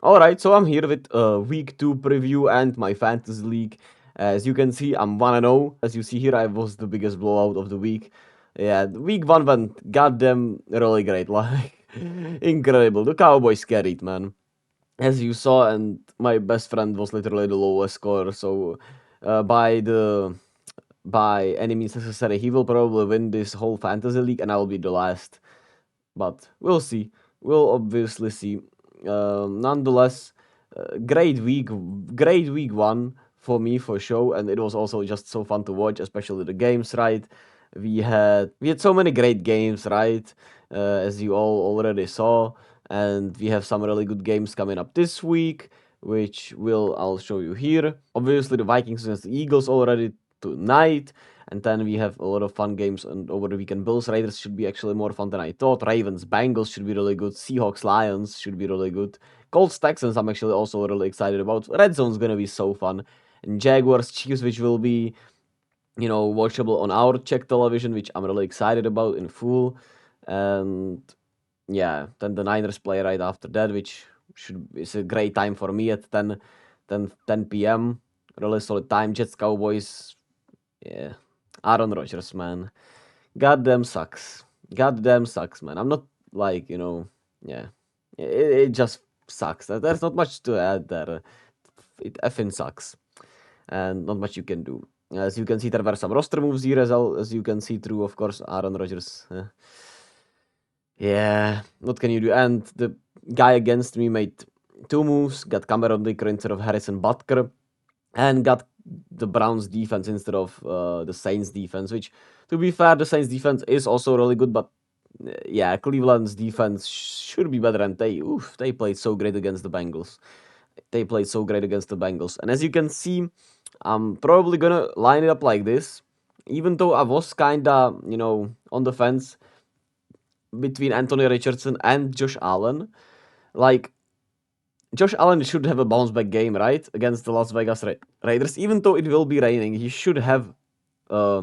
Alright, so I'm here with week 2 preview and my fantasy league. As you can see, I'm 1-0. As you see here, I was the biggest blowout of the week. Yeah, week 1 went goddamn really great. Like, incredible. The Cowboys carried, man. As you saw, and my best friend was literally the lowest scorer. So, by any means necessary, he will probably win this whole fantasy league, and I'll be the last. But we'll see. We'll obviously see. Nonetheless, great week 1 for me for sure, and it was also just so fun to watch, especially the games. Right, we had so many great games, right? As you all already saw, and we have some really good games coming up this week, which I'll show you here. Obviously, the Vikings against the Eagles already tonight. And then we have a lot of fun games and over the weekend. Bills Raiders should be actually more fun than I thought. Ravens Bengals should be really good. Seahawks Lions should be really good. Colts Texans I'm actually also really excited about. Red Zone's gonna be so fun. And Jaguars Chiefs, which will be watchable on our Czech television, which I'm really excited about in full. And yeah, then the Niners play right after that, which is a great time for me at 10 p.m. Really solid time. Jets Cowboys. Yeah. Aaron Rodgers, man. Goddamn sucks. Goddamn sucks, man. I'm not like, yeah. It just sucks. There's not much to add there. It effing sucks. And not much you can do. As you can see, there were some roster moves here as well, as you can see through, of course, Aaron Rodgers. Yeah, what can you do? And the guy against me made 2 moves, got Cameron Dicker instead of Harrison Butker, and got the Browns defense instead of the Saints defense, which, to be fair, the Saints defense is also really good, but yeah, Cleveland's defense should be better, and they played so great against the Bengals. They played so great against the Bengals. And as you can see, I'm probably gonna line it up like this, even though I was kinda, on the fence between Anthony Richardson and Josh Allen. Like, Josh Allen should have a bounce back game, right? Against the Las Vegas Raiders. Even though it will be raining, he should have, uh,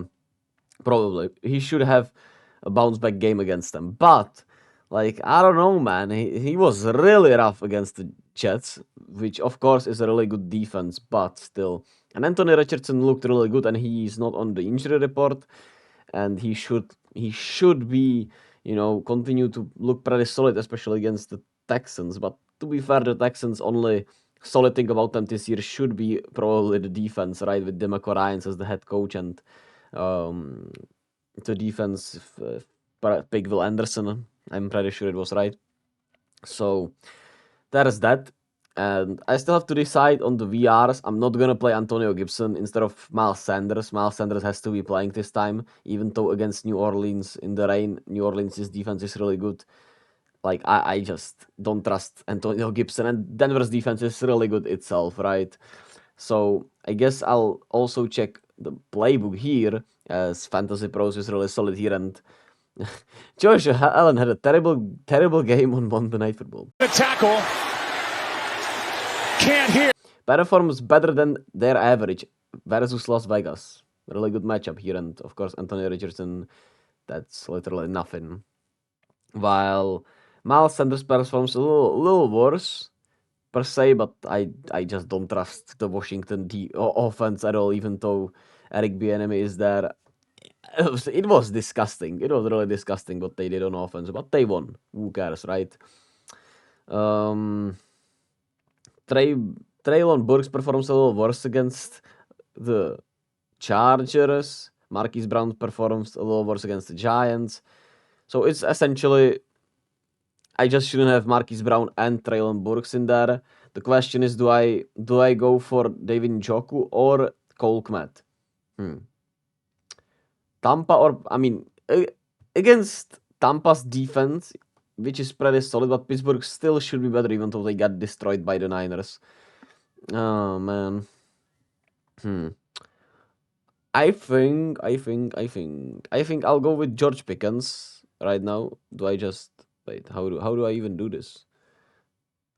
probably, he should have a bounce back game against them. But, like, I don't know, man. He was really rough against the Jets, which, of course, is a really good defense, but still. And Anthony Richardson looked really good, and he's not on the injury report. And he should be, continue to look pretty solid, especially against the Texans. But to be fair, the Texans only solid thing about them this year should be probably the defense, right? With DeMeco Ryans as the head coach and um, the defense, pick Will Anderson. I'm pretty sure it was right. So that is that. And I still have to decide on the VRs. I'm not gonna play Antonio Gibson instead of Miles Sanders. Miles Sanders has to be playing this time, even though against New Orleans in the rain, New Orleans' defense is really good. Like I just don't trust Antonio Gibson, and Denver's defense is really good itself, right? So I guess I'll also check the playbook here, as Fantasy Pros is really solid here, and Josh Allen had a terrible game on Monday Night Football. The tackle. Can't hear. Performs better than their average versus Las Vegas. Really good matchup here, and of course Antonio Richardson, that's literally nothing. While Miles Sanders performs a little worse per se, but I just don't trust the Washington offense at all, even though Eric Bieniemy is there. It was disgusting. It was really disgusting what they did on offense, but they won. Who cares, right? Um, Traylon Burks performs a little worse against the Chargers. Marquise Brown performs a little worse against the Giants. So it's essentially, I just shouldn't have Marquise Brown and Traylon Burks in there. The question is, do I go for David Njoku or Cole Kmet? Tampa, or I mean, against Tampa's defense, which is pretty solid, but Pittsburgh still should be better, even though they got destroyed by the Niners. Oh man. I think I'll go with George Pickens right now. Do I just wait? How do I even do this?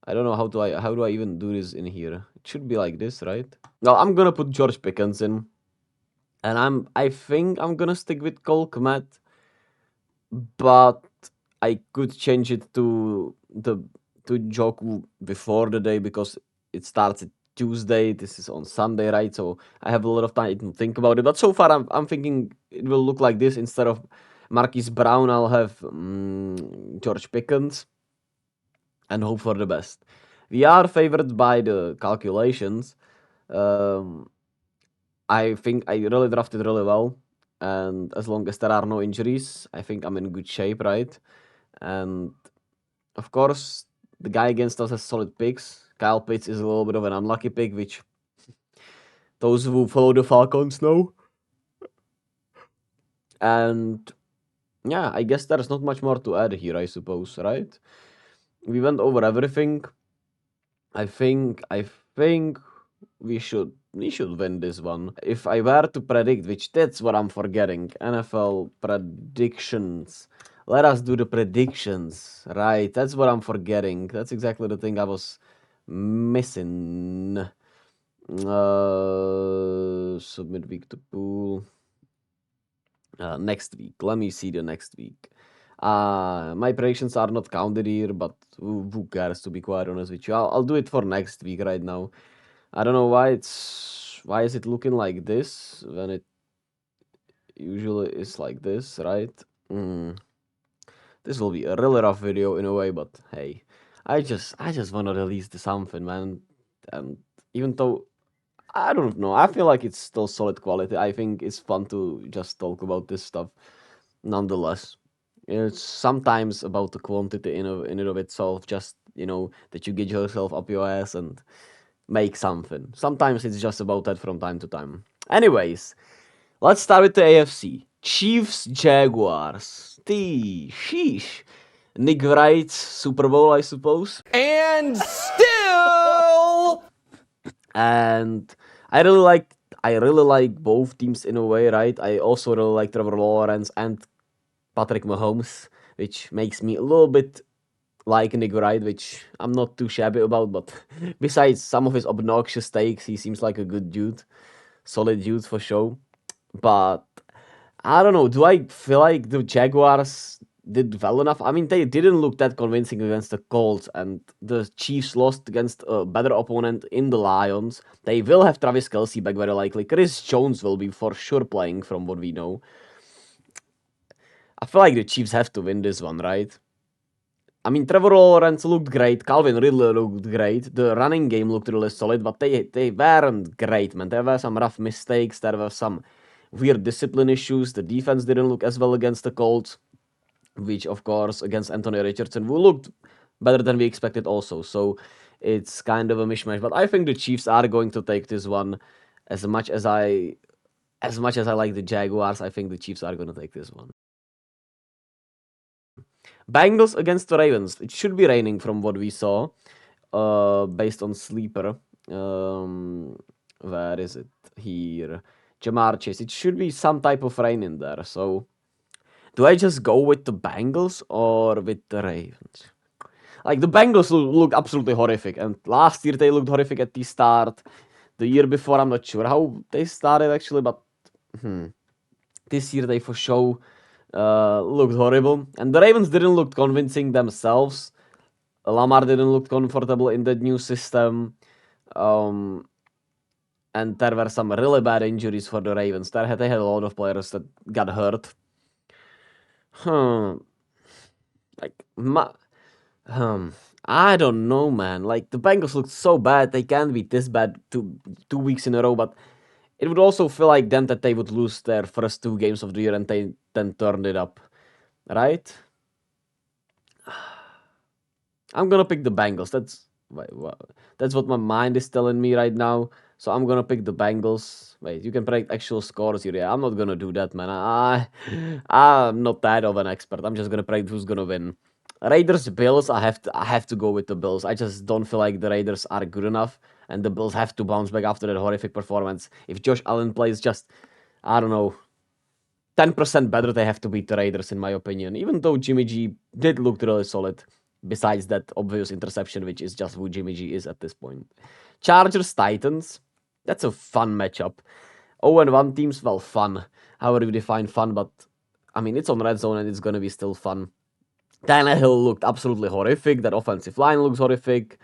I don't know how do I even do this in here. It should be like this, right? Well, I'm gonna put George Pickens in, and I think I'm gonna stick with Cole Kmet, but I could change it to to Joku before the day because it starts at Tuesday. This is on Sunday, right? So I have a lot of time to think about it. But so far, I'm thinking it will look like this. Instead of Marquise Brown, I'll have George Pickens and hope for the best. We are favored by the calculations. Um, I think I really drafted really well. And as long as there are no injuries, I think I'm in good shape, right? And of course, the guy against us has solid picks. Kyle Pitts is a little bit of an unlucky pick, which those who follow the Falcons know. And yeah, I guess there's not much more to add here, I suppose, right? We went over everything. I think we should win this one. If I were to predict, which that's what I'm forgetting, NFL predictions. Let us do the predictions, right? That's what I'm forgetting. That's exactly the thing I was missing. Submit week to pool. Next week. Let me see the next week. My predictions are not counted here, but who cares, to be quite honest with you. I'll do it for next week right now. I don't know why is it looking like this when it usually is like this, right? This will be a really rough video in a way, but hey, I just want to release something, man. And even though I don't know, I feel like it's still solid quality. I think it's fun to just talk about this stuff. Nonetheless, it's sometimes about the quantity in and of itself. Just that you get yourself up your ass and make something. Sometimes it's just about that from time to time. Anyways, let's start with the AFC. Chiefs, Jaguars. Sheesh. Nick Wright's Super Bowl, I suppose. And still, And I really like both teams in a way, right? I also really like Trevor Lawrence and Patrick Mahomes, which makes me a little bit like Nick Wright, which I'm not too shabby about, but besides some of his obnoxious takes, he seems like a good dude. Solid dude for sure. But I don't know. Do I feel like the Jaguars did well enough? I mean, they didn't look that convincing against the Colts, and the Chiefs lost against a better opponent in the Lions. They will have Travis Kelce back very likely. Chris Jones will be for sure playing, from what we know. I feel like the Chiefs have to win this one, right? I mean, Trevor Lawrence looked great. Calvin Ridley looked great. The running game looked really solid, but they weren't great, man. There were some rough mistakes. There were some weird discipline issues. The defense didn't look as well against the Colts, which, of course, against Anthony Richardson, who looked better than we expected also. So it's kind of a mishmash. But I think the Chiefs are going to take this one. As much as I like the Jaguars, I think the Chiefs are going to take this one. Bengals against the Ravens. It should be raining from what we saw, based on Sleeper. Where is it? Here. Jamar Chase. It should be some type of rain in there. So, do I just go with the Bengals or with the Ravens? Like, the Bengals look absolutely horrific. And last year they looked horrific at the start. The year before, I'm not sure how they started actually, but this year they for sure looked horrible. And the Ravens didn't look convincing themselves. Lamar didn't look comfortable in the new system. And there were some really bad injuries for the Ravens. They had a lot of players that got hurt. Like, I don't know, man. Like, the Bengals looked so bad. They can't be this bad two weeks in a row, but it would also feel like them that they would lose their first two games of the year and they then turned it up, right? I'm gonna pick the Bengals. That's what my mind is telling me right now. So I'm gonna pick the Bengals. Wait, you can predict actual scores here. Yeah, I'm not gonna do that, man. I'm not that of an expert. I'm just gonna predict who's gonna win. Raiders, Bills. I have to go with the Bills. I just don't feel like the Raiders are good enough, and the Bills have to bounce back after that horrific performance. If Josh Allen plays just, I don't know, 10% better, they have to beat the Raiders, in my opinion. Even though Jimmy G did look really solid, besides that obvious interception, which is just who Jimmy G is at this point. Chargers, Titans. That's a fun matchup. 0-1 teams, well, fun. However you define fun, but I mean, it's on red zone and it's gonna be still fun. Tannehill looked absolutely horrific. That offensive line looks horrific.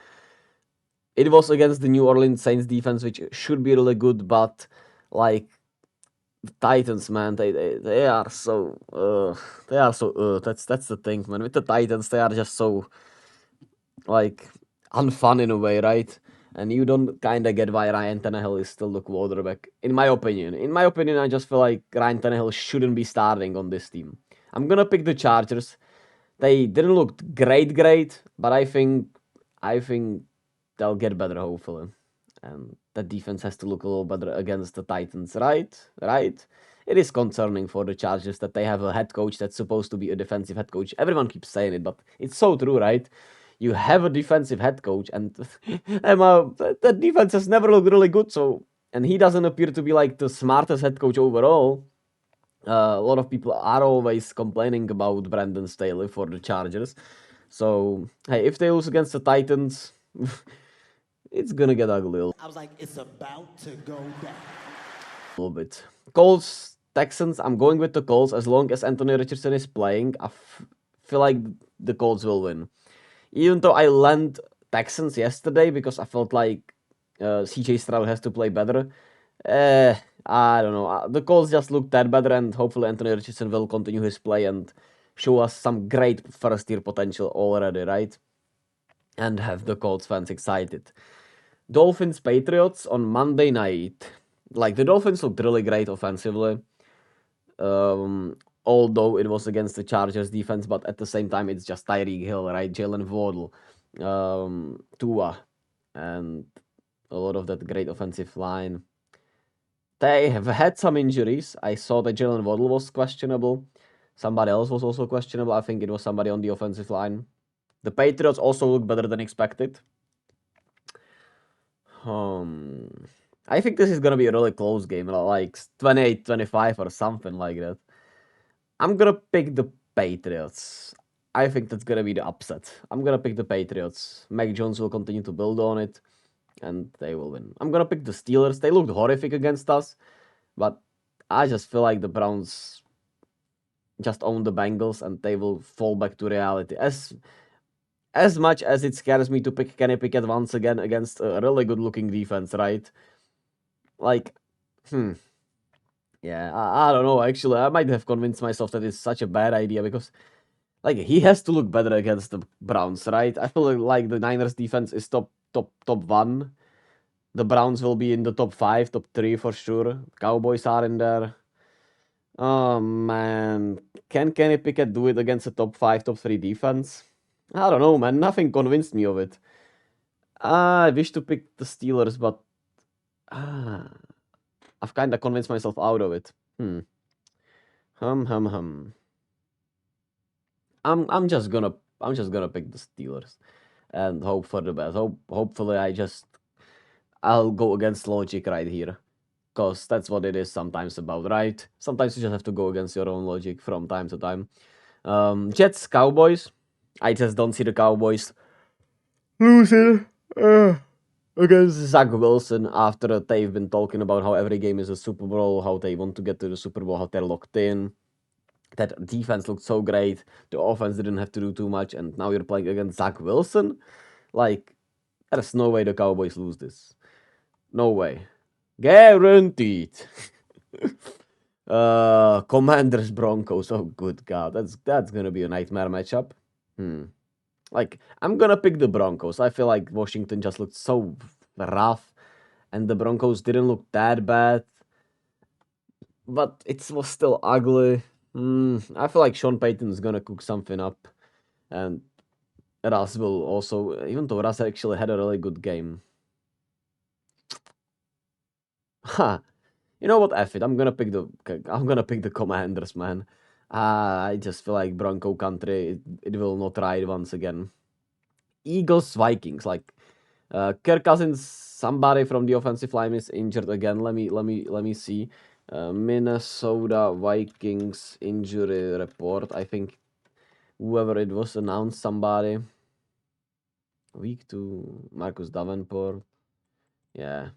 It was against the New Orleans Saints defense, which should be really good, but like the Titans, man, they are so they are so that's the thing, man. With the Titans, they are just so like unfun in a way, right? And you don't kind of get why Ryan Tannehill is still the quarterback, in my opinion. In my opinion, I just feel like Ryan Tannehill shouldn't be starting on this team. I'm gonna pick the Chargers. They didn't look great, but I think they'll get better hopefully. And that defense has to look a little better against the Titans, right? Right? It is concerning for the Chargers that they have a head coach that's supposed to be a defensive head coach. Everyone keeps saying it, but it's so true, right? You have a defensive head coach, and the defense has never looked really good. So, and he doesn't appear to be like the smartest head coach overall. A lot of people are always complaining about Brandon Staley for the Chargers. So, hey, if they lose against the Titans, it's gonna get ugly. I was like, it's about to go down. A little bit. Colts, Texans, I'm going with the Colts as long as Anthony Richardson is playing. I feel like the Colts will win. Even though I land Texans yesterday because I felt like CJ Stroud has to play better. I don't know. The Colts just look that better, and hopefully Anthony Richardson will continue his play and show us some great first year potential already, right? And have the Colts fans excited. Dolphins Patriots on Monday night. Like the Dolphins looked really great offensively. Although it was against the Chargers defense, but at the same time it's just Tyreek Hill, right? Jalen Waddle, Tua, and a lot of that great offensive line. They have had some injuries. I saw that Jalen Waddle was questionable. Somebody else was also questionable. I think it was somebody on the offensive line. The Patriots also look better than expected. I think this is gonna be a really close game, like 28-25 or something like that. I'm gonna pick the Patriots. I think that's gonna be the upset. I'm gonna pick the Patriots. Mac Jones will continue to build on it, and they will win. I'm gonna pick the Steelers. They looked horrific against us, but I just feel like the Browns just own the Bengals, and they will fall back to reality. As much as it scares me to pick Kenny Pickett once again against a really good-looking defense, right? Like, yeah, I don't know. Actually, I might have convinced myself that it's such a bad idea because, like, he has to look better against the Browns, right? I feel like the Niners defense is top one. The Browns will be in the top 5, top 3 for sure. Cowboys are in there. Oh man, can Kenny Pickett do it against a top 5, top 3 defense? I don't know, man. Nothing convinced me of it. I wish to pick the Steelers, but I've kind of convinced myself out of it. Hum. I'm just gonna pick the Steelers and hope for the best. Hopefully I'll go against logic right here. Cause that's what it is sometimes about, right? Sometimes you just have to go against your own logic from time to time. Jets, Cowboys. I just don't see the Cowboys losing against Zach Wilson after they've been talking about how every game is a Super Bowl, how they want to get to the Super Bowl, how they're locked in. That defense looked so great. The offense didn't have to do too much, and now you're playing against Zach Wilson. Like, there's no way the Cowboys lose this. No way. Guaranteed. Commanders Broncos. Oh good god, that's gonna be a nightmare matchup. Like, I'm gonna pick the Broncos. I feel like Washington just looked so rough, and the Broncos didn't look that bad, but it was still ugly. I feel like Sean Payton's gonna cook something up, and Russ will also, even though Russ actually had a really good game. Ha! You know what? F it. I'm gonna pick the Commanders, man. I just feel like Bronco country. It will not ride once again. Eagles Vikings. Like, Kirk Cousins. Somebody from the offensive line is injured again. Let me see. Minnesota Vikings injury report. I think whoever it was announced somebody. Week 2, Marcus Davenport. Yeah.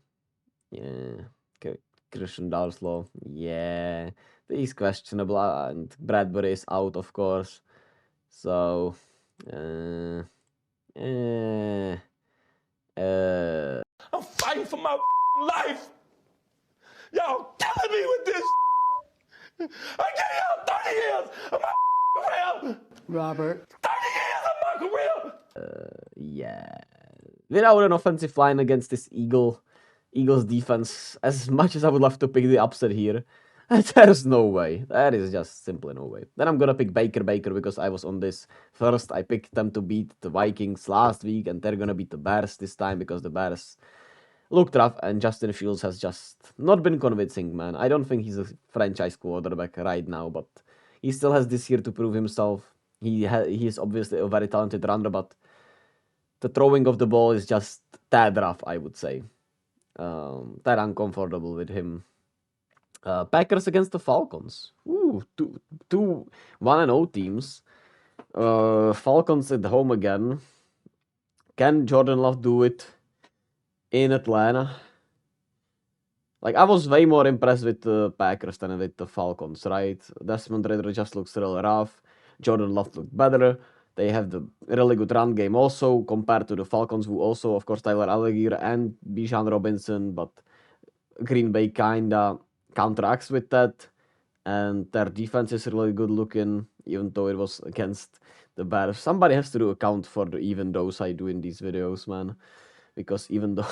Christian Darslow. Yeah. He's questionable, and Bradbury is out, of course. So, eh, I'm fighting for my life. Y'all killing me with this. I gave y'all 30 years of my career. Robert. 30 years of my career. yeah. Without an offensive line against this Eagles defense, as much as I would love to pick the upset here, there's no way. That is just simply no way. Then I'm gonna pick Baker because I was on this first. I picked them to beat the Vikings last week, and they're gonna beat the Bears this time because the Bears looked rough, and Justin Fields has just not been convincing, man. I don't think he's a franchise quarterback right now, but he still has this year to prove himself. He is obviously a very talented runner, but the throwing of the ball is just tad rough, I would say. That uncomfortable with him. Packers against the Falcons. Ooh, two 1-0 teams. Falcons at home again. Can Jordan Love do it in Atlanta? Like, I was way more impressed with the Packers than with the Falcons, right? Desmond Ridder just looks really rough. Jordan Love looked better. They have the really good run game also compared to the Falcons, who also, of course, Tyler Algier and Bijan Robinson, but Green Bay kinda counteracts with that. And their defense is really good looking, even though it was against the Bears. Somebody has to do account for the even those I do in these videos, man. Because even though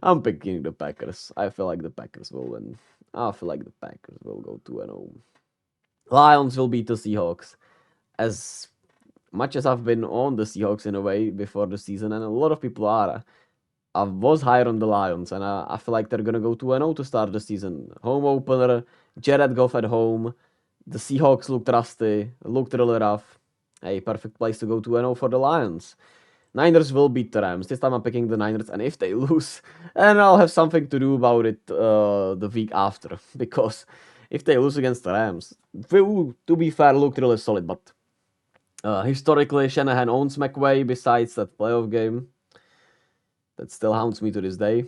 I'm picking the Packers, I feel like the Packers will win. I feel like the Packers will go 2-0. Lions will beat the Seahawks. As much as I've been on the Seahawks in a way before the season, and a lot of people are, I was higher on the Lions, and I feel like they're gonna go 2-0 to start the season. Home opener, Jared Goff at home. The Seahawks looked rusty, looked really rough. A perfect place to go 2-0 for the Lions. Niners will beat the Rams. This time I'm picking the Niners, and if they lose, and I'll have something to do about it the week after. Because if they lose against the Rams, to be fair, looked really solid, but historically, Shanahan owns McVay besides that playoff game. That still haunts me to this day.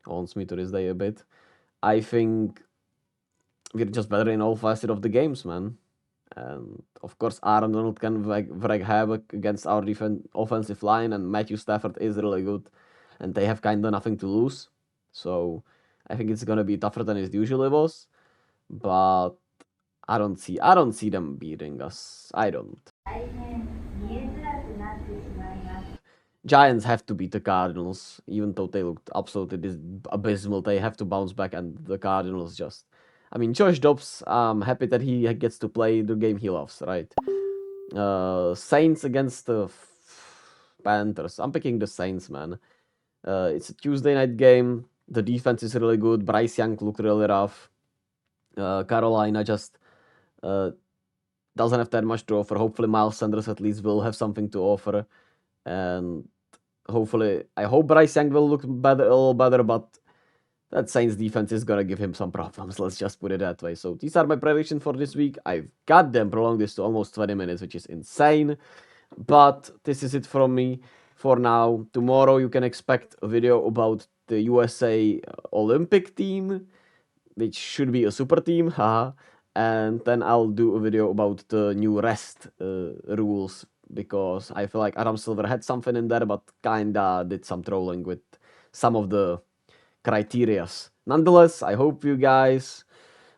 Haunts me to this day a bit. I think we're just better in all facets of the games, man. And of course, Aaron Donald can wreak havoc against our offensive line, and Matthew Stafford is really good, and they have kind of nothing to lose. So I think it's gonna be tougher than it usually was, but I don't see them beating us. I don't. Giants have to beat the Cardinals, even though they looked absolutely abysmal. They have to bounce back, and the Cardinals just. I mean, Josh Dobbs, I'm happy that he gets to play the game he loves, right? Saints against the Panthers. I'm picking the Saints, man. It's a Tuesday night game. The defense is really good. Bryce Young looked really rough. Carolina just doesn't have that much to offer. Hopefully, Miles Sanders at least will have something to offer, and hopefully, I hope Bryce Young will look better, a little better, but that Saints defense is gonna give him some problems. Let's just put it that way. So these are my predictions for this week. I've got them prolonged this to almost 20 minutes, which is insane. But this is it from me for now. Tomorrow you can expect a video about the USA Olympic team, which should be a super team, haha. And then I'll do a video about the new rest rules, because I feel like Adam Silver had something in there, but kinda did some trolling with some of the criterias. Nonetheless, I hope you guys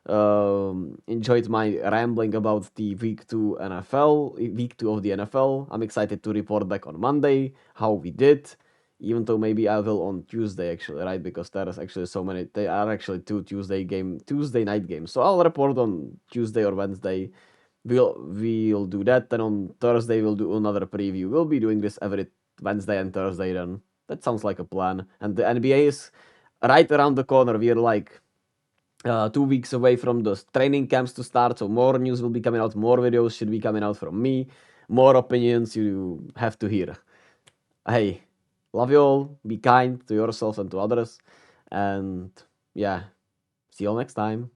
enjoyed my rambling about the week 2 of the NFL. I'm excited to report back on Monday how we did, even though maybe I will on Tuesday actually, right? Because there is actually so many. There are actually two Tuesday night games. So I'll report on Tuesday or Wednesday. We'll do that. Then on Thursday we'll do another preview. We'll be doing this every Wednesday and Thursday then. That sounds like a plan. And the NBA is right around the corner. We're like 2 weeks away from the training camps to start, so more news will be coming out, more videos should be coming out from me, more opinions you have to hear. Hey, love you all, be kind to yourself and to others, and yeah, see you all next time.